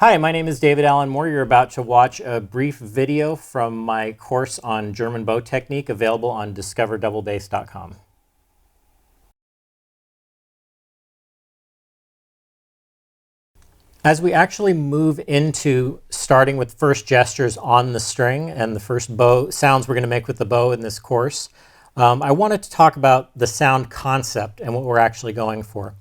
Hi, my name is David Allen Moore. You're about to watch a brief video from my course on German bow technique available on discoverdoublebass.com. As we actually move into starting with first gestures on the string and the first bow sounds we're going to make with the bow in this course, I wanted to talk about the sound concept and what we're actually going for.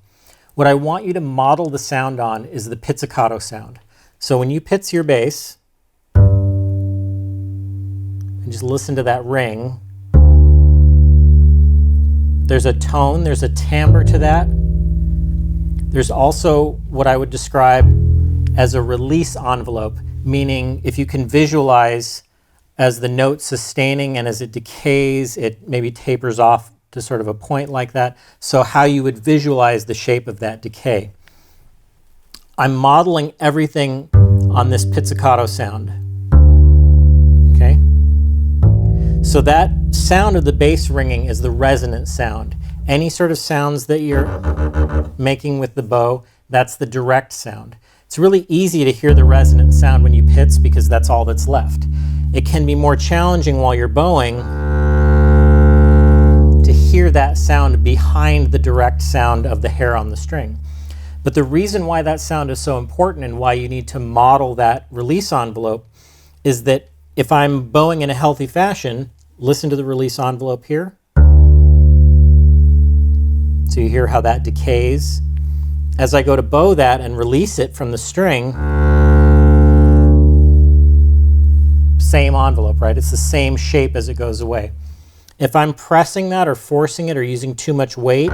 What I want you to model the sound on is the pizzicato sound. So when you pitch your bass, and just listen to that ring, there's a tone, there's a timbre to that. There's also what I would describe as a release envelope, meaning if you can visualize as the note sustaining and as it decays, it maybe tapers off to sort of a point like that. So how you would visualize the shape of that decay. I'm modeling everything on this pizzicato sound. Okay? So that sound of the bass ringing is the resonant sound. Any sort of sounds that you're making with the bow, that's the direct sound. It's really easy to hear the resonant sound when you pitch because that's all that's left. It can be more challenging while you're bowing to hear that sound behind the direct sound of the hair on the string. But the reason why that sound is so important and why you need to model that release envelope is that if I'm bowing in a healthy fashion, listen to the release envelope here. So you hear how that decays. As I go to bow that and release it from the string, same envelope, right? It's the same shape as it goes away. If I'm pressing that or forcing it or using too much weight,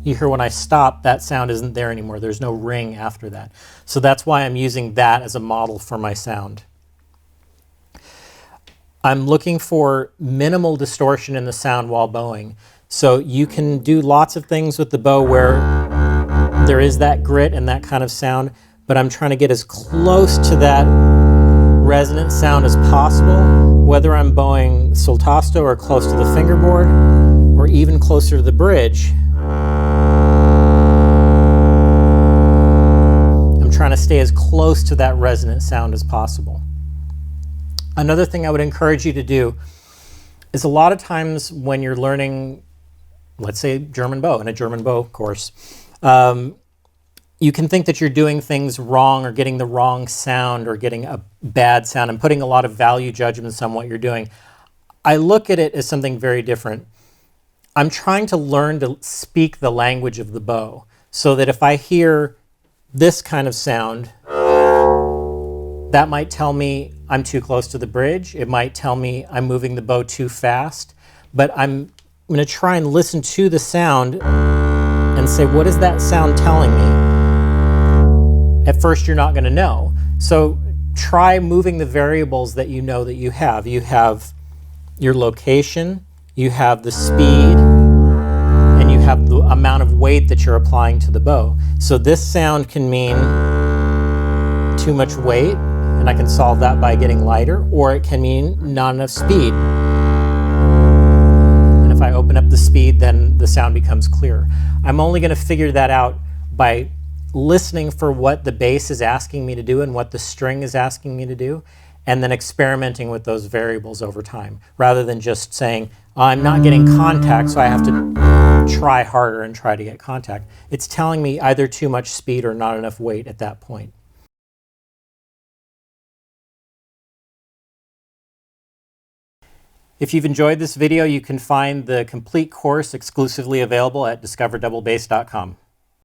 you hear when I stop, that sound isn't there anymore. There's no ring after that. So that's why I'm using that as a model for my sound. I'm looking for minimal distortion in the sound while bowing. So you can do lots of things with the bow where there is that grit and that kind of sound, but I'm trying to get as close to that resonant sound as possible, whether I'm bowing sul tasto or close to the fingerboard or even closer to the bridge. I'm trying to stay as close to that resonant sound as possible. Another thing I would encourage you to do is a lot of times when you're learning, let's say German bow, in a German bow course, you can think that you're doing things wrong or getting the wrong sound or getting a bad sound and putting a lot of value judgments on what you're doing. I look at it as something very different. I'm trying to learn to speak the language of the bow so that if I hear this kind of sound, that might tell me I'm too close to the bridge. It might tell me I'm moving the bow too fast. But I'm going to try and listen to the sound and say, what is that sound telling me? At first, you're not going to know. So try moving the variables that you know that you have. You have your location, you have the speed, and you have the amount of weight that you're applying to the bow. So this sound can mean too much weight, and I can solve that by getting lighter, or it can mean not enough speed. And if I open up the speed, then the sound becomes clearer. I'm only going to figure that out by listening for what the bass is asking me to do and what the string is asking me to do, and then experimenting with those variables over time, rather than just saying, I'm not getting contact, so I have to try harder and try to get contact. It's telling me either too much speed or not enough weight at that point. If you've enjoyed this video, you can find the complete course exclusively available at discoverdoublebass.com.